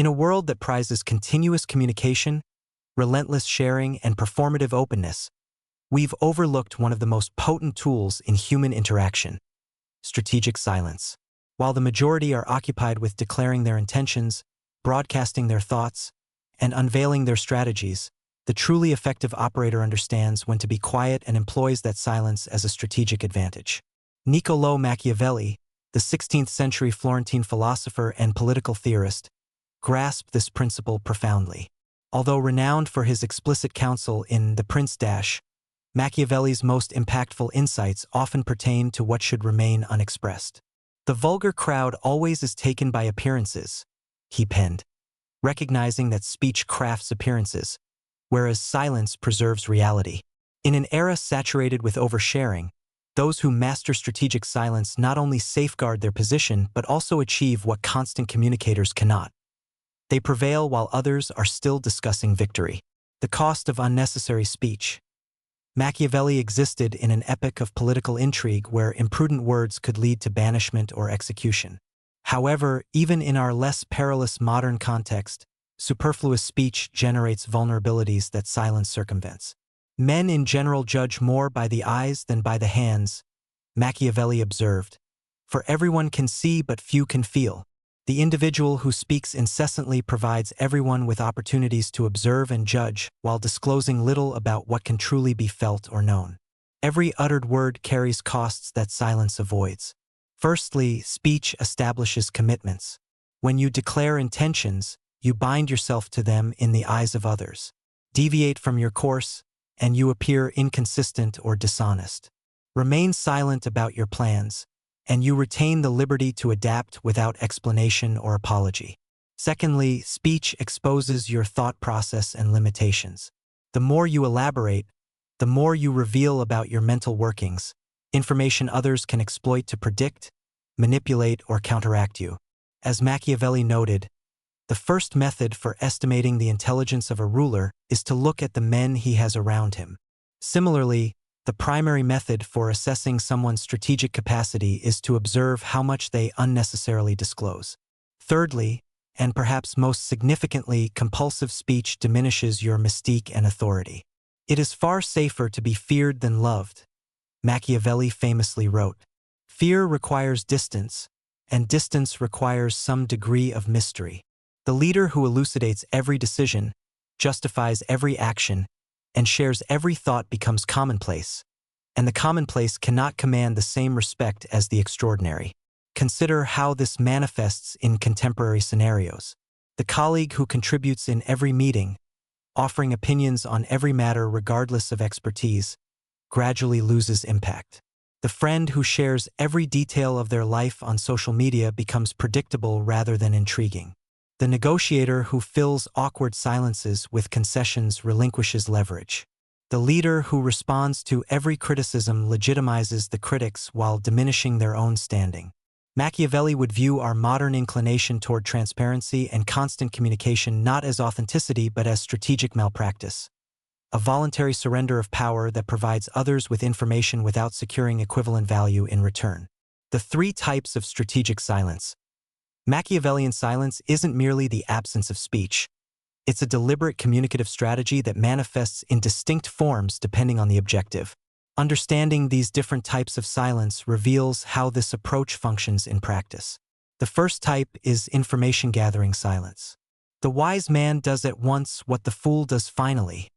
In a world that prizes continuous communication, relentless sharing, and performative openness, we've overlooked one of the most potent tools in human interaction: strategic silence. While the majority are occupied with declaring their intentions, broadcasting their thoughts, and unveiling their strategies, the truly effective operator understands when to be quiet and employs that silence as a strategic advantage. Niccolò Machiavelli, the 16th century Florentine philosopher and political theorist, grasped this principle profoundly. Although renowned for his explicit counsel in The Prince Dash, Machiavelli's most impactful insights often pertain to what should remain unexpressed. "The vulgar crowd always is taken by appearances," he penned, recognizing that speech crafts appearances, whereas silence preserves reality. In an era saturated with oversharing, those who master strategic silence not only safeguard their position but also achieve what constant communicators cannot. They prevail while others are still discussing victory. The cost of unnecessary speech. Machiavelli existed in an epoch of political intrigue where imprudent words could lead to banishment or execution. However, even in our less perilous modern context, superfluous speech generates vulnerabilities that silence circumvents. "Men in general judge more by the eyes than by the hands," Machiavelli observed. "For everyone can see but few can feel." The individual who speaks incessantly provides everyone with opportunities to observe and judge while disclosing little about what can truly be felt or known. Every uttered word carries costs that silence avoids. Firstly, speech establishes commitments. When you declare intentions, you bind yourself to them in the eyes of others. Deviate from your course, and you appear inconsistent or dishonest. Remain silent about your plans, and you retain the liberty to adapt without explanation or apology. Secondly, speech exposes your thought process and limitations. The more you elaborate, the more you reveal about your mental workings, information others can exploit to predict, manipulate, or counteract you. As Machiavelli noted, the first method for estimating the intelligence of a ruler is to look at the men he has around him. Similarly, the primary method for assessing someone's strategic capacity is to observe how much they unnecessarily disclose. Thirdly, and perhaps most significantly, compulsive speech diminishes your mystique and authority. "It is far safer to be feared than loved," Machiavelli famously wrote. "Fear requires distance, and distance requires some degree of mystery." The leader who elucidates every decision, justifies every action, and shares every thought becomes commonplace, and the commonplace cannot command the same respect as the extraordinary. Consider how this manifests in contemporary scenarios. The colleague who contributes in every meeting, offering opinions on every matter regardless of expertise, gradually loses impact. The friend who shares every detail of their life on social media becomes predictable rather than intriguing. The negotiator who fills awkward silences with concessions relinquishes leverage. The leader who responds to every criticism legitimizes the critics while diminishing their own standing. Machiavelli would view our modern inclination toward transparency and constant communication not as authenticity but as strategic malpractice, a voluntary surrender of power that provides others with information without securing equivalent value in return. The three types of strategic silence. Machiavellian silence isn't merely the absence of speech. It's a deliberate communicative strategy that manifests in distinct forms depending on the objective. Understanding these different types of silence reveals how this approach functions in practice. The first type is information-gathering silence. "The wise man does at once what the fool does finally,"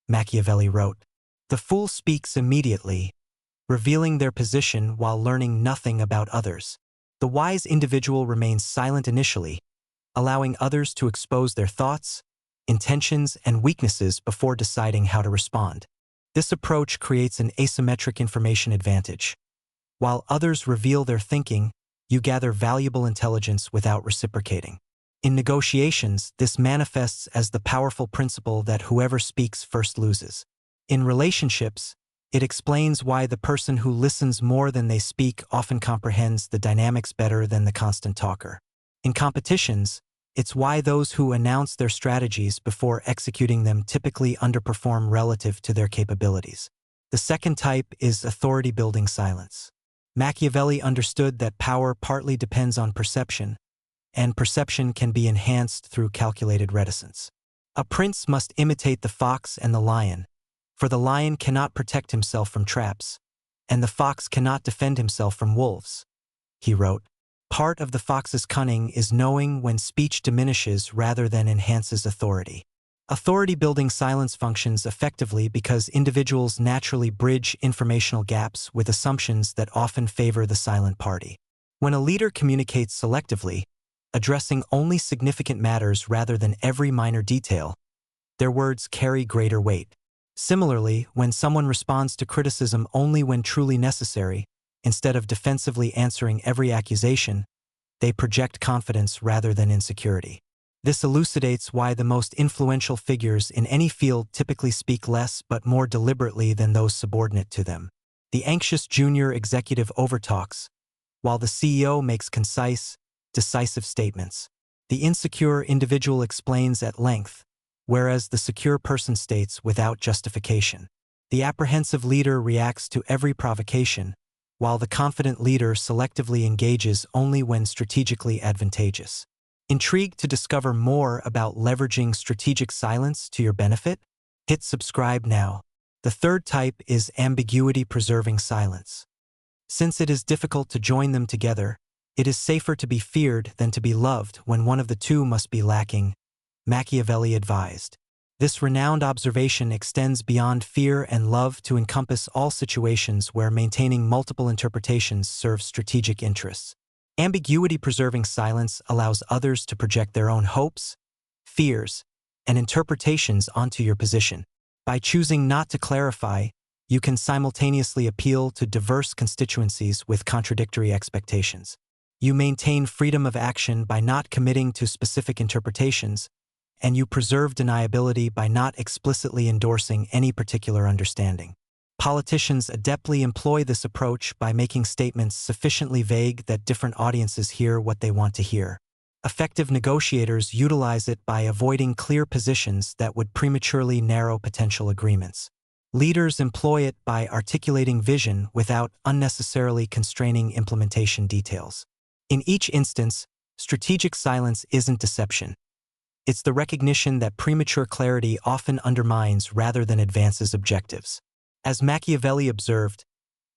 Machiavelli wrote. "The fool speaks immediately, revealing their position while learning nothing about others. The wise individual remains silent initially, allowing others to expose their thoughts, intentions, and weaknesses before deciding how to respond. This approach creates an asymmetric information advantage. While others reveal their thinking, you gather valuable intelligence without reciprocating. In negotiations, this manifests as the powerful principle that whoever speaks first loses. In relationships, it explains why the person who listens more than they speak often comprehends the dynamics better than the constant talker. In competitions, it's why those who announce their strategies before executing them typically underperform relative to their capabilities. The second type is authority-building silence. Machiavelli understood that power partly depends on perception, and perception can be enhanced through calculated reticence. A prince must imitate the fox and the lion, for the lion cannot protect himself from traps, and the fox cannot defend himself from wolves. He wrote, "Part of the fox's cunning is knowing when speech diminishes rather than enhances authority." Authority-building silence functions effectively because individuals naturally bridge informational gaps with assumptions that often favor the silent party. When a leader communicates selectively, addressing only significant matters rather than every minor detail, their words carry greater weight. Similarly, when someone responds to criticism only when truly necessary, instead of defensively answering every accusation, they project confidence rather than insecurity. This elucidates why the most influential figures in any field typically speak less but more deliberately than those subordinate to them. The anxious junior executive overtalks, while the CEO makes concise, decisive statements. The insecure individual explains at length, whereas the secure person states without justification. The apprehensive leader reacts to every provocation, while the confident leader selectively engages only when strategically advantageous. Intrigued to discover more about leveraging strategic silence to your benefit? Hit subscribe now. The third type is ambiguity-preserving silence. Since it is difficult to join them together, it is safer to be feared than to be loved when one of the two must be lacking, Machiavelli advised. This renowned observation extends beyond fear and love to encompass all situations where maintaining multiple interpretations serves strategic interests. Ambiguity-preserving silence allows others to project their own hopes, fears, and interpretations onto your position. By choosing not to clarify, you can simultaneously appeal to diverse constituencies with contradictory expectations. You maintain freedom of action by not committing to specific interpretations, and you preserve deniability by not explicitly endorsing any particular understanding. Politicians adeptly employ this approach by making statements sufficiently vague that different audiences hear what they want to hear. Effective negotiators utilize it by avoiding clear positions that would prematurely narrow potential agreements. Leaders employ it by articulating vision without unnecessarily constraining implementation details. In each instance, strategic silence isn't deception. It's the recognition that premature clarity often undermines rather than advances objectives. As Machiavelli observed,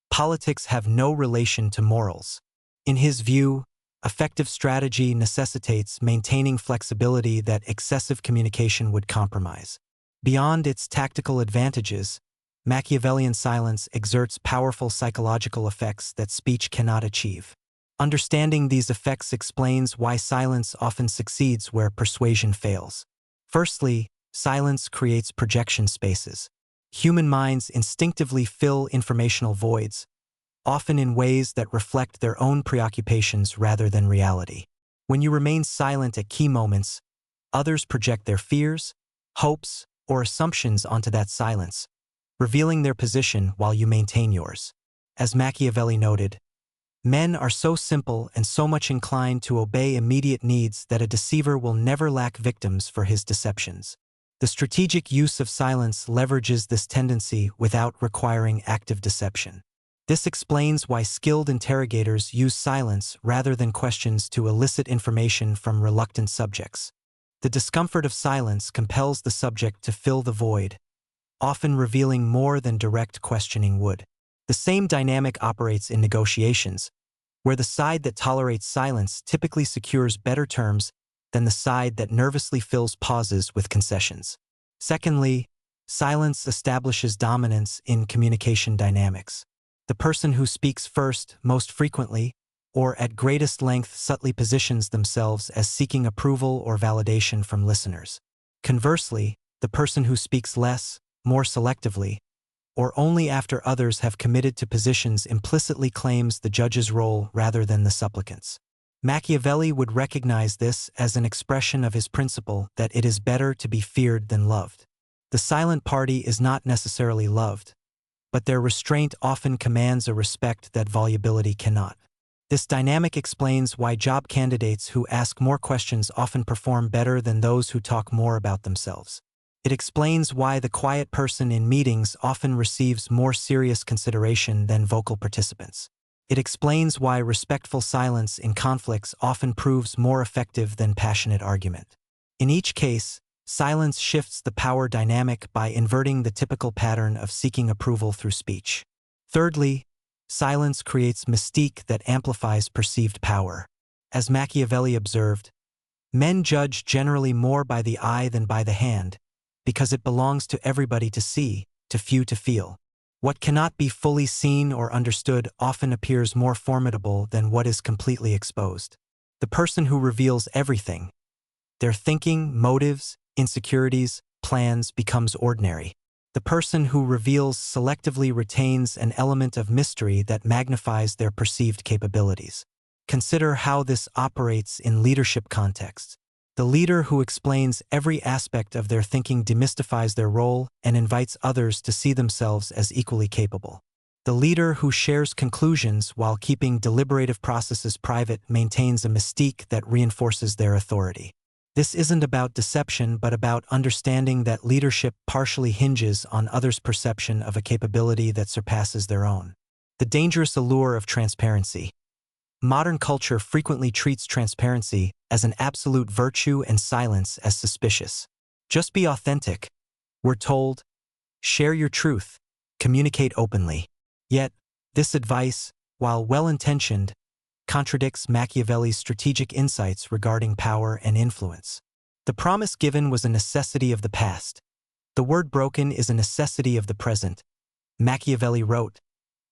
politics have no relation to morals. In his view, effective strategy necessitates maintaining flexibility that excessive communication would compromise. Beyond its tactical advantages, Machiavellian silence exerts powerful psychological effects that speech cannot achieve. Understanding these effects explains why silence often succeeds where persuasion fails. Firstly, silence creates projection spaces. Human minds instinctively fill informational voids, often in ways that reflect their own preoccupations rather than reality. When you remain silent at key moments, others project their fears, hopes, or assumptions onto that silence, revealing their position while you maintain yours. As Machiavelli noted, men are so simple and so much inclined to obey immediate needs that a deceiver will never lack victims for his deceptions. The strategic use of silence leverages this tendency without requiring active deception. This explains why skilled interrogators use silence rather than questions to elicit information from reluctant subjects. The discomfort of silence compels the subject to fill the void, often revealing more than direct questioning would. The same dynamic operates in negotiations, where the side that tolerates silence typically secures better terms than the side that nervously fills pauses with concessions. Secondly, silence establishes dominance in communication dynamics. The person who speaks first, most frequently, or at greatest length subtly positions themselves as seeking approval or validation from listeners. Conversely, the person who speaks less, more selectively, or only after others have committed to positions implicitly claims the judge's role rather than the supplicant's. Machiavelli would recognize this as an expression of his principle that it is better to be feared than loved. The silent party is not necessarily loved, but their restraint often commands a respect that volubility cannot. This dynamic explains why job candidates who ask more questions often perform better than those who talk more about themselves. It explains why the quiet person in meetings often receives more serious consideration than vocal participants. It explains why respectful silence in conflicts often proves more effective than passionate argument. In each case, silence shifts the power dynamic by inverting the typical pattern of seeking approval through speech. Thirdly, silence creates mystique that amplifies perceived power. As Machiavelli observed, men judge generally more by the eye than by the hand, because it belongs to everybody to see, to few to feel. What cannot be fully seen or understood often appears more formidable than what is completely exposed. The person who reveals everything, their thinking, motives, insecurities, plans, becomes ordinary. The person who reveals selectively retains an element of mystery that magnifies their perceived capabilities. Consider how this operates in leadership contexts. The leader who explains every aspect of their thinking demystifies their role and invites others to see themselves as equally capable. The leader who shares conclusions while keeping deliberative processes private maintains a mystique that reinforces their authority. This isn't about deception, but about understanding that leadership partially hinges on others' perception of a capability that surpasses their own. The dangerous allure of transparency. Modern culture frequently treats transparency as an absolute virtue and silence as suspicious. Just be authentic, we're told. Share your truth, communicate openly. Yet, this advice, while well-intentioned, contradicts Machiavelli's strategic insights regarding power and influence. The promise given was a necessity of the past. The word broken is a necessity of the present, Machiavelli wrote,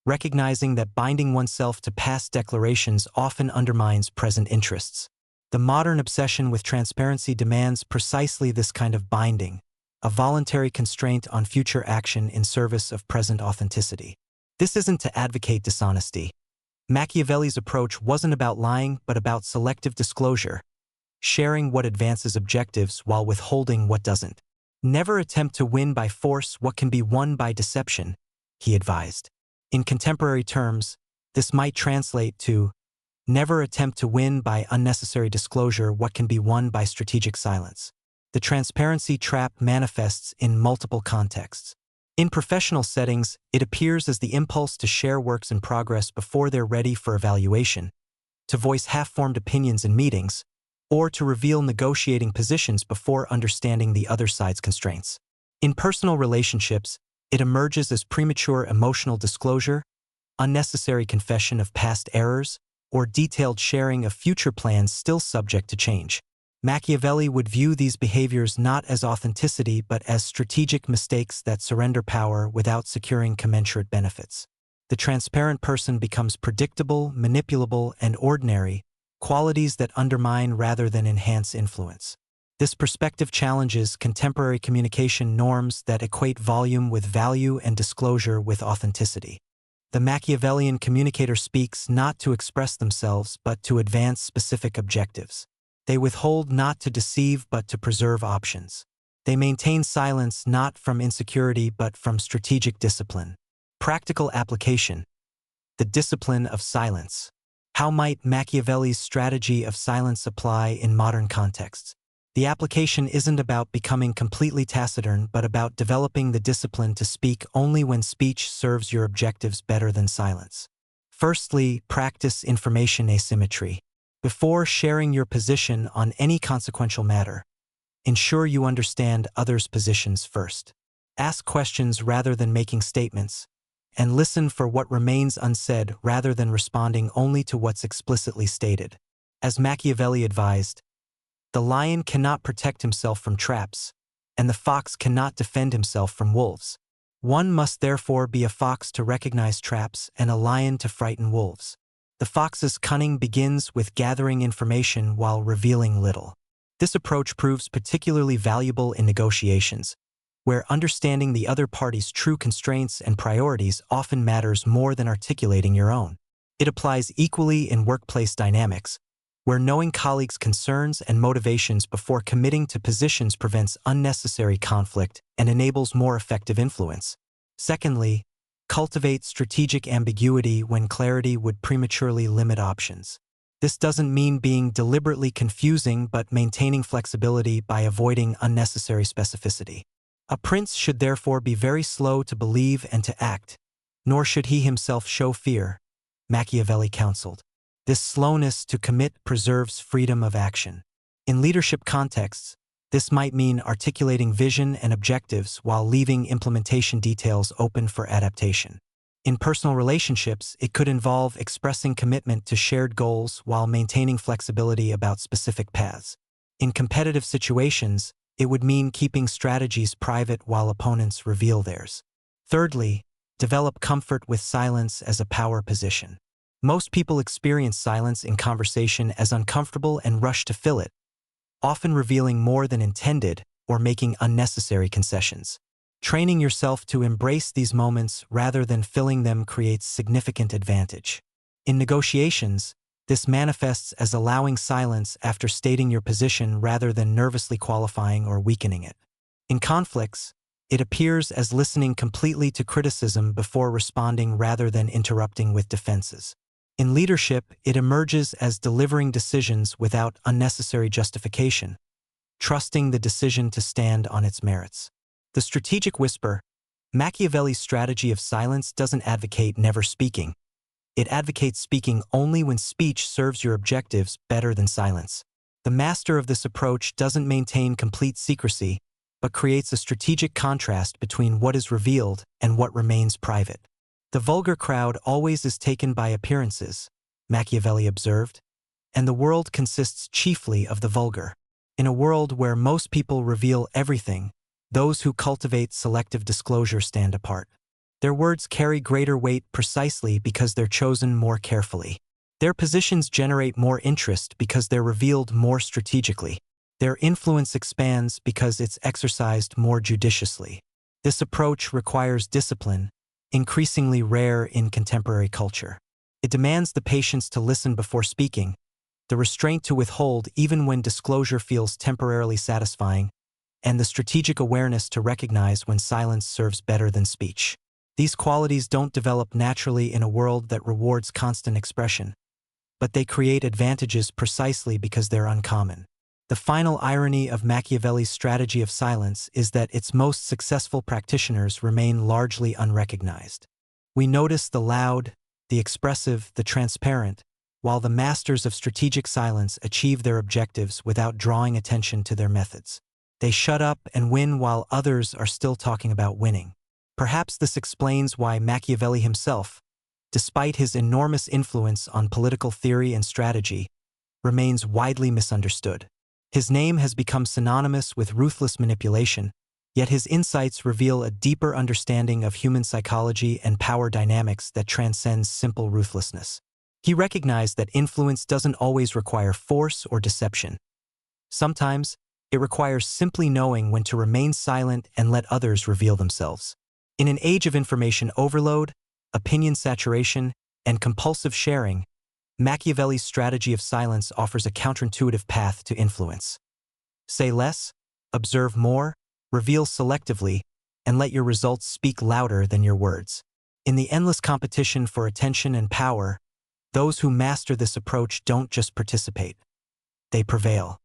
recognizing that binding oneself to past declarations often undermines present interests. The modern obsession with transparency demands precisely this kind of binding, a voluntary constraint on future action in service of present authenticity. This isn't to advocate dishonesty. Machiavelli's approach wasn't about lying, but about selective disclosure, sharing what advances objectives while withholding what doesn't. Never attempt to win by force what can be won by deception, he advised. In contemporary terms, this might translate to never attempt to win by unnecessary disclosure what can be won by strategic silence. The transparency trap manifests in multiple contexts. In professional settings, it appears as the impulse to share works in progress before they're ready for evaluation, to voice half-formed opinions in meetings, or to reveal negotiating positions before understanding the other side's constraints. In personal relationships, it emerges as premature emotional disclosure, unnecessary confession of past errors, or detailed sharing of future plans still subject to change. Machiavelli would view these behaviors not as authenticity but as strategic mistakes that surrender power without securing commensurate benefits. The transparent person becomes predictable, manipulable, and ordinary, qualities that undermine rather than enhance influence. This perspective challenges contemporary communication norms that equate volume with value and disclosure with authenticity. The Machiavellian communicator speaks not to express themselves but to advance specific objectives. They withhold not to deceive but to preserve options. They maintain silence not from insecurity but from strategic discipline. Practical application. The discipline of silence. How might Machiavelli's strategy of silence apply in modern contexts? The application isn't about becoming completely taciturn but about developing the discipline to speak only when speech serves your objectives better than silence. Firstly, practice information asymmetry. Before sharing your position on any consequential matter, ensure you understand others' positions first. Ask questions rather than making statements, and listen for what remains unsaid rather than responding only to what's explicitly stated. As Machiavelli advised, the lion cannot protect himself from traps, and the fox cannot defend himself from wolves. One must therefore be a fox to recognize traps and a lion to frighten wolves. The fox's cunning begins with gathering information while revealing little. This approach proves particularly valuable in negotiations, where understanding the other party's true constraints and priorities often matters more than articulating your own. It applies equally in workplace dynamics, where knowing colleagues' concerns and motivations before committing to positions prevents unnecessary conflict and enables more effective influence. Secondly, cultivate strategic ambiguity when clarity would prematurely limit options. This doesn't mean being deliberately confusing but maintaining flexibility by avoiding unnecessary specificity. A prince should therefore be very slow to believe and to act, nor should he himself show fear, Machiavelli counseled. This slowness to commit preserves freedom of action. In leadership contexts, this might mean articulating vision and objectives while leaving implementation details open for adaptation. In personal relationships, it could involve expressing commitment to shared goals while maintaining flexibility about specific paths. In competitive situations, it would mean keeping strategies private while opponents reveal theirs. Thirdly, develop comfort with silence as a power position. Most people experience silence in conversation as uncomfortable and rush to fill it, often revealing more than intended or making unnecessary concessions. Training yourself to embrace these moments rather than filling them creates significant advantage. In negotiations, this manifests as allowing silence after stating your position rather than nervously qualifying or weakening it. In conflicts, it appears as listening completely to criticism before responding rather than interrupting with defenses. In leadership, it emerges as delivering decisions without unnecessary justification, trusting the decision to stand on its merits. The strategic whisper, Machiavelli's strategy of silence, doesn't advocate never speaking. It advocates speaking only when speech serves your objectives better than silence. The master of this approach doesn't maintain complete secrecy, but creates a strategic contrast between what is revealed and what remains private. The vulgar crowd always is taken by appearances, Machiavelli observed, and the world consists chiefly of the vulgar. In a world where most people reveal everything, those who cultivate selective disclosure stand apart. Their words carry greater weight precisely because they're chosen more carefully. Their positions generate more interest because they're revealed more strategically. Their influence expands because it's exercised more judiciously. This approach requires discipline, increasingly rare in contemporary culture. It demands the patience to listen before speaking, the restraint to withhold even when disclosure feels temporarily satisfying, and the strategic awareness to recognize when silence serves better than speech. These qualities don't develop naturally in a world that rewards constant expression, but they create advantages precisely because they're uncommon. The final irony of Machiavelli's strategy of silence is that its most successful practitioners remain largely unrecognized. We notice the loud, the expressive, the transparent, while the masters of strategic silence achieve their objectives without drawing attention to their methods. They shut up and win while others are still talking about winning. Perhaps this explains why Machiavelli himself, despite his enormous influence on political theory and strategy, remains widely misunderstood. His name has become synonymous with ruthless manipulation, yet his insights reveal a deeper understanding of human psychology and power dynamics that transcends simple ruthlessness. He recognized that influence doesn't always require force or deception. Sometimes, it requires simply knowing when to remain silent and let others reveal themselves. In an age of information overload, opinion saturation, and compulsive sharing, Machiavelli's strategy of silence offers a counterintuitive path to influence. Say less, observe more, reveal selectively, and let your results speak louder than your words. In the endless competition for attention and power, those who master this approach don't just participate. They prevail.